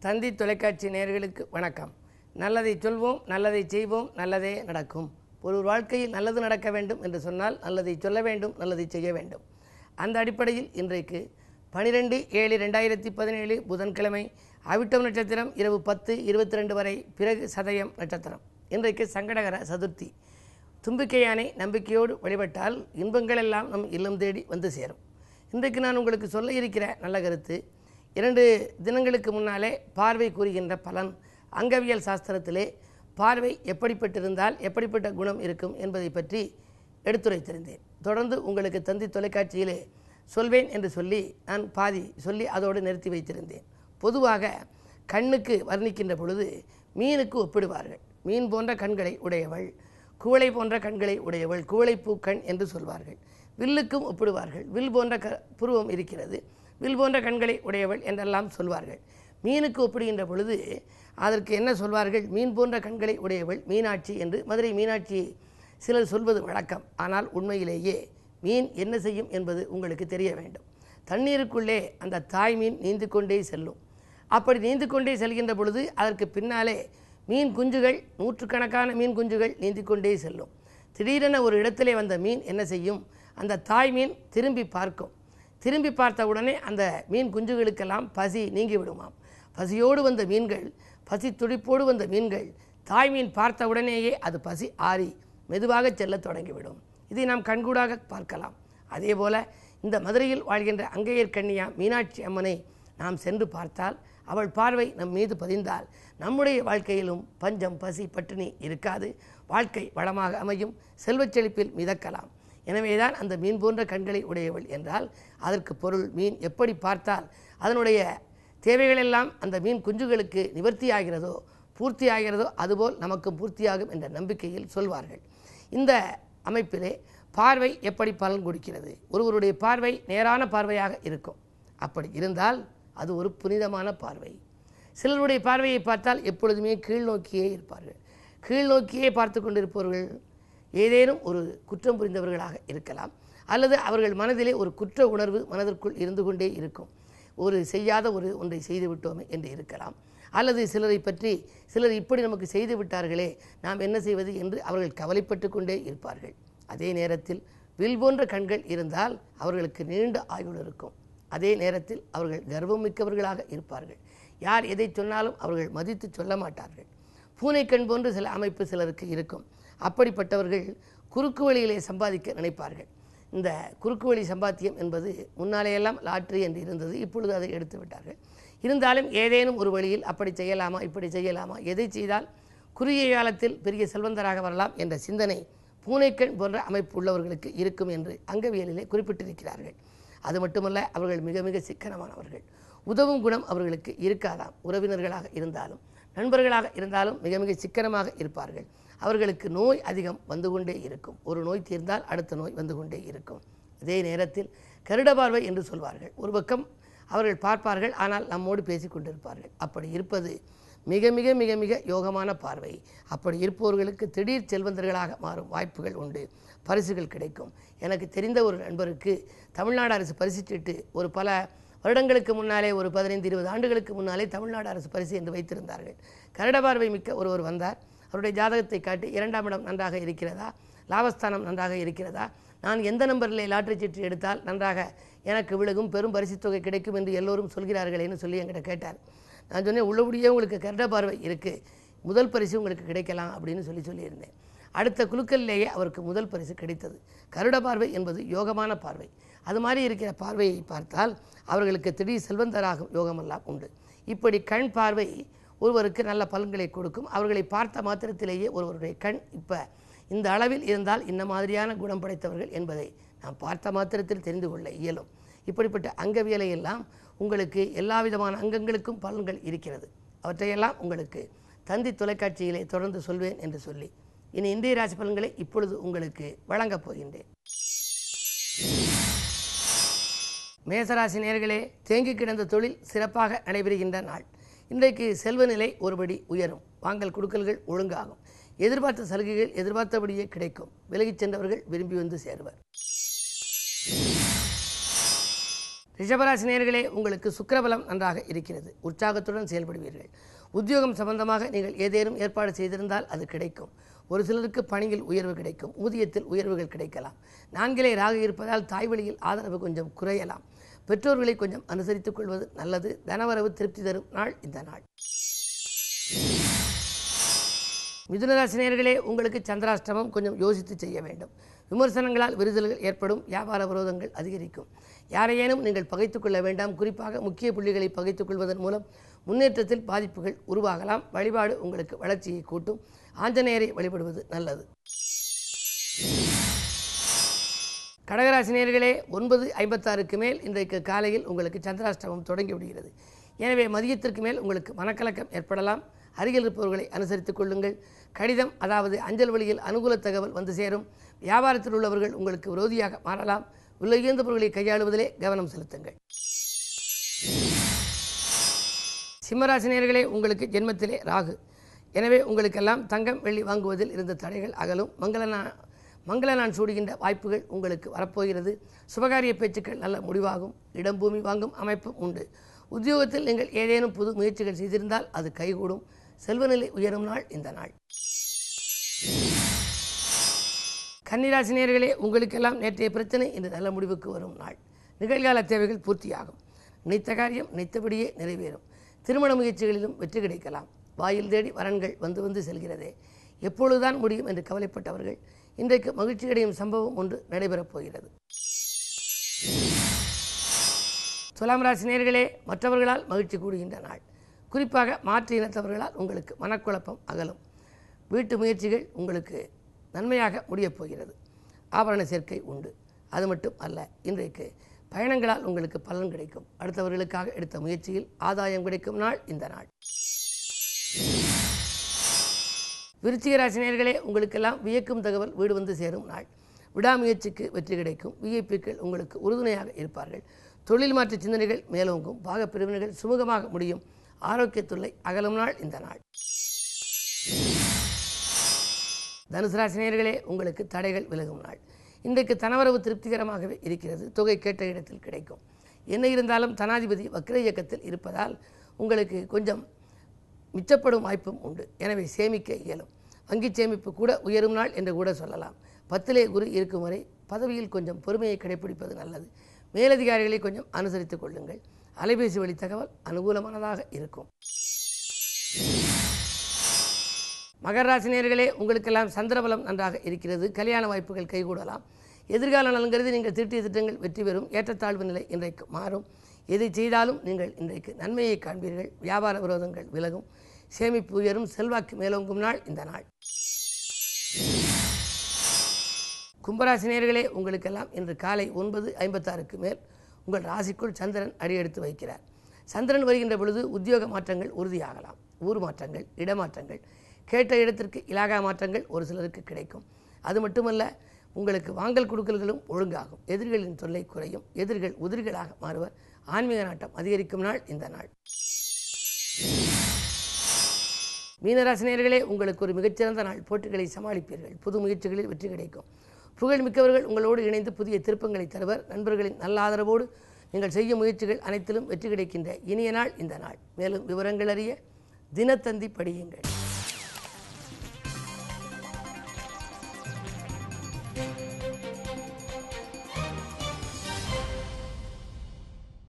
தந்தி தொலைக்காட்சி நேயர்களுக்கு வணக்கம். நல்லதை சொல்வோம், நல்லதை செய்வோம், நல்லதே நடக்கும். ஒரு வாழ்க்கையில் நல்லது நடக்க வேண்டும் என்று சொன்னால் நல்லதை சொல்ல வேண்டும், நல்லதை செய்ய வேண்டும். அந்த அடிப்படையில் இன்றைக்கு 12/7/2017 புதன்கிழமை அவிட்டம் நட்சத்திரம் இரவு 10:22 வரை, பிறகு சதயம் நட்சத்திரம். இன்றைக்கு சங்கடகர சதுர்த்தி. தும்பிக்கையானை நம்பிக்கையோடு வழிபட்டால் இன்பங்கள் எல்லாம் நம் இல்லம் தேடி வந்து சேரும். இன்றைக்கு நான் உங்களுக்கு சொல்ல இருக்கிற நல்ல கருத்து, 2 தினங்களுக்கு முன்னாலே பார்வை கூறுகின்ற பலன். அங்கவியல் சாஸ்திரத்திலே பார்வை எப்படிப்பட்டிருந்தால் எப்படிப்பட்ட குணம் இருக்கும் என்பதை பற்றி எடுத்துரைத்திருந்தேன். தொடர்ந்து உங்களுக்கு தந்தி தொலைக்காட்சியிலே சொல்வேன் என்று சொல்லி நான் பாதி சொல்லி அதோடு நிறுத்தி வைத்திருந்தேன். பொதுவாக கண்ணுக்கு வர்ணிக்கின்ற பொழுது மீனுக்கு ஒப்பிடுவார்கள். மீன் போன்ற கண்களை உடையவள், குவளை போன்ற கண்களை உடையவள், குவளைப்பூ கண் என்று சொல்வார்கள். வில்லுக்கும் ஒப்பிடுவார்கள். வில் போன்ற புருவம் இருக்கிறது, வில் போன்ற கண்களை உடையவள் என்றெல்லாம் சொல்வார்கள். மீனுக்கு ஒப்பிடுகின்ற பொழுது அதற்கு என்ன சொல்வார்கள்? மீன் போன்ற கண்களை உடையவள் மீனாட்சி என்று மதுரை மீனாட்சியை சிலர் சொல்வது வழக்கம். ஆனால் உண்மையிலேயே மீன் என்ன செய்யும் என்பது உங்களுக்கு தெரிய வேண்டும். தண்ணீருக்குள்ளே அந்த தாய் மீன் நீந்து கொண்டே செல்லும். அப்படி நீந்து கொண்டே செல்கின்ற பொழுது அதற்கு பின்னாலே மீன் குஞ்சுகள், நூற்றுக்கணக்கான மீன் குஞ்சுகள் நீந்தி கொண்டே செல்லும். திடீரென ஒரு இடத்திலே வந்த மீன் என்ன செய்யும்? அந்த தாய் மீன் திரும்பி பார்க்கும். திரும்பி பார்த்த உடனே அந்த மீன் குஞ்சுகளுக்கெல்லாம் பசி நீங்கி விடுமாம். பசியோடு வந்த மீன்கள், பசி துடிப்போடு வந்த மீன்கள் தாய் மீன் பார்த்த உடனேயே அது பசி ஆறி மெதுவாக செல்ல தொடங்கிவிடும். இதை நாம் கண்கூடாக பார்க்கலாம். அதே போல இந்த மதுரையில் வாழ்கின்ற அங்கையர் கன்னியா மீனாட்சி அம்மனை நாம் சென்று பார்த்தால், அவள் பார்வை நம் மீது பதிந்தால் நம்முடைய வாழ்க்கையிலும் பஞ்சம், பசி, பட்டினி இருக்காது. வாழ்க்கை வளமாக அமையும், செல்வச் செழிப்பில் மிதக்கலாம். எனவேதான் அந்த மீன் போன்ற கண்களை உடையவள் என்றால் அதற்கு பொருள், மீன் எப்படி பார்த்தால் அதனுடைய தேவைகளெல்லாம் அந்த மீன் குஞ்சுகளுக்கு நிவர்த்தி ஆகிறதோ, பூர்த்தி ஆகிறதோ, அதுபோல் நமக்கும் பூர்த்தியாகும் என்ற நம்பிக்கையில் சொல்வார்கள். இந்த அமைப்பிலே பார்வை எப்படி பலன் கொடுக்கிறது? ஒருவருடைய பார்வை நேரான பார்வையாக இருக்கும். அப்படி இருந்தால் அது ஒரு புனிதமான பார்வை. சிலருடைய பார்வையை பார்த்தால் எப்பொழுதுமே கீழ் நோக்கியே இருப்பார்கள். கீழ் நோக்கியே பார்த்து கொண்டிருப்பவர்கள் ஏதேனும் ஒரு குற்றம் புரிந்தவர்களாக இருக்கலாம், அல்லது அவர்கள் மனதிலே ஒரு குற்ற உணர்வு மனதிற்குள் இருந்து கொண்டே இருக்கும். ஒரு செய்யாத ஒன்றை செய்து விட்டோமே என்று இருக்கலாம். அல்லது சிலரை பற்றி சிலர் இப்படி நமக்கு செய்து விட்டார்களே, நாம் என்ன செய்வது என்று அவர்கள் கவலைப்பட்டு கொண்டே இருப்பார்கள். அதே நேரத்தில் வில் போன்ற கண்கள் இருந்தால் அவர்களுக்கு நீண்ட ஆயுள் இருக்கும். அதே நேரத்தில் அவர்கள் கர்வம் மிக்கவர்களாக இருப்பார்கள். யார் எதை சொன்னாலும் அவர்கள் மதித்து சொல்ல மாட்டார்கள். பூனைக்கண் போன்று சில அமைப்பு சிலருக்கு இருக்கும். அப்படிப்பட்டவர்கள் குறுக்கு வழியிலே சம்பாதிக்க நினைப்பார்கள். இந்த குறுக்கு வழி சம்பாத்தியம் என்பது முன்னாலேயெல்லாம் லாட்ரி என்று இருந்தது, இப்பொழுது அதை எடுத்து விட்டார்கள். இருந்தாலும் ஏதேனும் ஒரு வழியில் அப்படி செய்யலாமா, இப்படி செய்யலாமா, எதை செய்தால் குறுகிய காலத்தில் பெரிய செல்வந்தராக வரலாம் என்ற சிந்தனை பூனைக்கண் போன்ற அமைப்பு உள்ளவர்களுக்கு இருக்கும் என்று அங்கவியலிலே குறிப்பிட்டிருக்கிறார்கள். அது மட்டுமல்ல, அவர்கள் மிக மிக சிக்கனமானவர்கள். உதவும் குணம் அவர்களுக்கு இருக்காதாம். உறவினர்களாக இருந்தாலும் நண்பர்களாக இருந்தாலும் மிக மிக சிக்கனமாக இருப்பார்கள். அவர்களுக்கு நோய் அதிகம் வந்து கொண்டே இருக்கும். ஒரு நோய் தீர்ந்தால் அடுத்த நோய் வந்து கொண்டே இருக்கும். அதே நேரத்தில் கருட பார்வை என்று சொல்வார்கள். ஒரு பக்கம் அவர்கள் பார்ப்பார்கள், ஆனால் நம்மோடு பேசி கொண்டிருப்பார்கள். அப்படி இருப்பது மிக மிக மிக மிக யோகமான பார்வை. அப்படி இருப்பவர்களுக்கு திடீர் செல்வந்தர்களாக மாறும் வாய்ப்புகள் உண்டு. பரிசுகள் கிடைக்கும். எனக்கு தெரிந்த ஒரு நண்பருக்கு தமிழ்நாடு அரசு பரிசுச்சிட்டு ஒரு பல வருடங்களுக்கு முன்னாலே, ஒரு 15-20 ஆண்டுகளுக்கு முன்னாலே தமிழ்நாடு அரசு பரிசு என்று வைத்திருந்தார்கள். கருட பார்வை மிக்க ஒருவர் வந்தார். அவருடைய ஜாதகத்தை காட்டி 2ஆம் இடம் நன்றாக இருக்கிறதா, லாபஸ்தானம் நன்றாக இருக்கிறதா, நான் எந்த நம்பரிலே லாட்டரி சீட்டு எடுத்தால் நன்றாக எனக்கு விலகும், பெரும் பரிசு தொகை கிடைக்கும் என்று எல்லோரும் சொல்கிறார்களேன்னு சொல்லி என்கிட்ட கேட்டார். நான் சொன்னேன், உள்ளபடியே உங்களுக்கு கருட பார்வை இருக்குது, முதல் பரிசு உங்களுக்கு கிடைக்கலாம் அப்படின்னு சொல்லியிருந்தேன். அடுத்த குழுக்களிலேயே அவருக்கு முதல் பரிசு கிடைத்தது. கருட பார்வை என்பது யோகமான பார்வை. அது மாதிரி இருக்கிற பார்வையை பார்த்தால் அவர்களுக்கு திடீர் செல்வந்தராகும் யோகமெல்லாம் உண்டு. இப்படி கண் பார்வை ஒருவருக்கு நல்ல பலன்களை கொடுக்கும். அவர்களை பார்த்த மாத்திரத்திலேயே ஒருவருடைய கண் இப்போ இந்த அளவில் இருந்தால் இந்த மாதிரியான குணம் படைத்தவர்கள் என்பதை நாம் பார்த்த மாத்திரத்தில் தெரிந்து கொள்ள இயலும். இப்படிப்பட்ட அங்கவியலை எல்லாம் உங்களுக்கு எல்லா விதமான அங்கங்களுக்கும் பலன்கள் இருக்கிறது. அவற்றையெல்லாம் உங்களுக்கு தந்தி தொலைக்காட்சியிலே தொடர்ந்து சொல்வேன் என்று சொல்லி இனி இந்திய ராசி பலன்களை இப்பொழுது உங்களுக்கு வழங்கப் போகின்றேன். மேசராசி நேயர்களே, தேங்கி கிடந்த தொழில் சிறப்பாக நடைபெறுகின்ற நாள். இன்றைக்கு செல்வநிலை ஒருபடி உயரும். வாங்கல் கொடுக்கல்கள் ஒழுங்காகும். எதிர்பார்த்த சலுகைகள் எதிர்பார்த்தபடியே கிடைக்கும். விலகிச் சென்றவர்கள் விரும்பி வந்து சேருவர். ரிஷபராசி நேயர்களே, உங்களுக்கு சுக்கிரபலம் நன்றாக இருக்கிறது. உற்சாகத்துடன் செயல்படுவீர்கள். உத்தியோகம் சம்பந்தமாக நீங்கள் ஏதேனும் ஏற்பாடு செய்திருந்தால் அது கிடைக்கும். ஒரு சிலருக்கு பணியில் உயர்வு கிடைக்கும். ஊதியத்தில் உயர்வுகள் கிடைக்கலாம். 4 ராகு இருப்பதால் தாய் வழியில் ஆதரவு கொஞ்சம் குறையலாம். பெற்றோர்களை கொஞ்சம் அனுசரித்துக் கொள்வது நல்லது. தனவரவு திருப்தி தரும் நாள் இந்த நாள். மிதுனராசி நேயர்களே, உங்களுக்கு சந்திராஷ்டமம். கொஞ்சம் யோசித்து செய்ய வேண்டும். விமர்சனங்களால் விரிசல்கள் ஏற்படும். வியாபார விரோதங்கள் அதிகரிக்கும். யாரையேனும் நீங்கள் பகைத்துக் கொள்ள வேண்டாம். குறிப்பாக முக்கிய புள்ளிகளை பகைத்துக் கொள்வதன் மூலம் முன்னேற்றத்தில் பாதிப்புகள் உருவாகலாம். வழிபாடு உங்களுக்கு வளர்ச்சியை கூட்டும். ஆஞ்சநேயரை வழிபடுவது நல்லது. கடகராசி நேயர்களே, 9:56 மேல் இன்றைக்கு காலையில் உங்களுக்கு சந்திராஷ்டமம் தொடங்கி விடுகிறது. எனவே மதியத்திற்கு மேல் உங்களுக்கு மனக்கலக்கம் ஏற்படலாம். அருகில் இருப்பவர்களை அனுசரித்துக் கொள்ளுங்கள். கடிதம் அதாவது அஞ்சல் வழியில் அனுகூல தகவல் வந்து சேரும். வியாபாரத்தில் உள்ளவர்கள் உங்களுக்கு விரோதியாக மாறலாம். விலையுயர்ந்த பொருட்களை கையாளுவதிலே கவனம் செலுத்துங்கள். சிம்மராசி நேயர்களே, உங்களுக்கு ஜென்மத்திலே ராகு. எனவே உங்களுக்கெல்லாம் தங்கம் வெள்ளி வாங்குவதில் இருந்த தடைகள் அகலும். மங்கள நான் சூடுகின்ற வாய்ப்புகள் உங்களுக்கு வரப்போகிறது. சுபகாரிய பேச்சுக்கள் நல்ல முடிவாகும். இடம் பூமி வாங்கும் அமைப்பும் உண்டு. உத்தியோகத்தில் நீங்கள் ஏதேனும் புது முயற்சிகள் செய்திருந்தால் அது கைகூடும். செல்வநிலை உயரும் நாள் இந்த நாள். கன்னிராசி நேயர்களே, உங்களுக்கெல்லாம் நேற்றைய பிரச்சனை இன்று நல்ல முடிவுக்கு வரும் நாள். நிகழ்கால தேவைகள் பூர்த்தியாகும். நினைத்த காரியம் நினைத்தபடியே நிறைவேறும். திருமண முயற்சிகளிலும் வெற்றி கிடைக்கலாம். வாயில் தேடி வரன்கள் வந்து செல்கிறதே, எப்பொழுதுதான் முடியும் என்று கவலைப்பட்டவர்கள் இன்றைக்கு மகிழ்ச்சி அடையும் சம்பவம் ஒன்று நடைபெறப் போகிறது. துலாம் ராசி நேயர்களே, மற்றவர்களால் மகிழ்ச்சி கூடுகின்ற நாள். குறிப்பாக மாற்று இனத்தவர்களால் உங்களுக்கு மனக்குழப்பம் அகலும். வீட்டு முயற்சிகள் உங்களுக்கு நன்மையாக முடியப் போகிறது. ஆபரண சேர்க்கை உண்டு. அது மட்டும் அல்ல, இன்றைக்கு பயணங்களால் உங்களுக்கு பலன் கிடைக்கும். அடுத்தவர்களுக்காக எடுத்த முயற்சியில் ஆதாயம் கிடைக்கும் நாள் இந்த நாள். விருச்சிக ராசி நேயர்களே, உங்களுக்கெல்லாம் வியக்கும் தகவல் வீடு வந்து சேரும் நாள். விடாமுயற்சிக்கு வெற்றி கிடைக்கும். விஐபிக்கள் உங்களுக்கு உறுதுணையாக இருப்பார்கள். தொழில் மாற்ற சிந்தனைகள் மேலோங்கும். பாகப்பிரிவினைகள் சுமூகமாக முடியும். ஆரோக்கிய தொல்லை அகலும் நாள் இந்த நாள். தனுசு ராசி நேயர்களே, உங்களுக்கு தடைகள் விலகும் நாள். இன்றைக்கு தனவரவு திருப்திகரமாகவே இருக்கிறது. தொகை கேட்ட இடத்தில் கிடைக்கும். என்ன இருந்தாலும் தனாதிபதி வக்ர இயக்கத்தில் இருப்பதால் உங்களுக்கு கொஞ்சம் மிச்சப்படும் வாய்ப்பும் உண்டு. எனவே சேமிக்க இயலும். வங்கி சேமிப்பு கூட உயரும் நாள் என்று கூட சொல்லலாம். 10 குரு இருக்கும் வரை பதவியில் கொஞ்சம் பொறுமையை கடைபிடிப்பது நல்லது. மேலதிகாரிகளை கொஞ்சம் அனுசரித்துக் கொள்ளுங்கள். அலைபேசி வழி தகவல் அனுகூலமானதாக இருக்கும். மகர ராசி நேயர்களே, உங்களுக்கெல்லாம் சந்திரபலம் நன்றாக இருக்கிறது. கல்யாண வாய்ப்புகள் கைகூடலாம். எதிர்கால நலன்கிறது நீங்கள் தீட்டிய திட்டங்கள் வெற்றி பெறும். ஏற்றத்தாழ்வு நிலை இன்றைக்கு மாறும். எதை செய்தாலும் நீங்கள் இன்றைக்கு நன்மையை காண்பீர்கள். வியாபார விரோதங்கள் விலகும். சேமிப்பு உயரும். செல்வாக்கு மேலோங்கும் நாள் இந்த நாள். கும்பராசி நேயர்களே, உங்களுக்கெல்லாம் இன்று காலை 9:56 மேல் உங்கள் ராசிக்குள் சந்திரன் அடியெடுத்து வைக்கிறார். சந்திரன் வருகின்ற பொழுது உத்தியோக மாற்றங்கள் உறுதியாகலாம். ஊர் மாற்றங்கள், இடமாற்றங்கள், கேட்ட இடத்திற்கு இலாகா மாற்றங்கள் ஒரு சிலருக்கு கிடைக்கும். அது மட்டுமல்ல, உங்களுக்கு வாங்கல் கொடுக்கல்களும் ஒழுங்காகும். எதிரிகளின் தொல்லை குறையும். எதிரிகள் உதிரிகளாக மாறுவர். ஆன்மீக நாட்டம் அதிகரிக்கும் நாள் இந்த நாள். மீனராசி நேயர்களே, உங்களுக்கு ஒரு மிகச்சிறந்த நாள். போட்டிகளை சமாளிப்பீர்கள். புது முயற்சிகளில் வெற்றி கிடைக்கும். புகழ் மிக்கவர்கள் உங்களோடு இணைந்து புதிய திருப்பங்களை தருவர். நண்பர்களின் நல்ல ஆதரவோடு நீங்கள் செய்யும் முயற்சிகள் அனைத்திலும் வெற்றி கிடைக்கின்ற இனிய நாள் இந்த நாள். மேலும் விவரங்கள் அறிய தினத்தந்தி படியுங்கள்.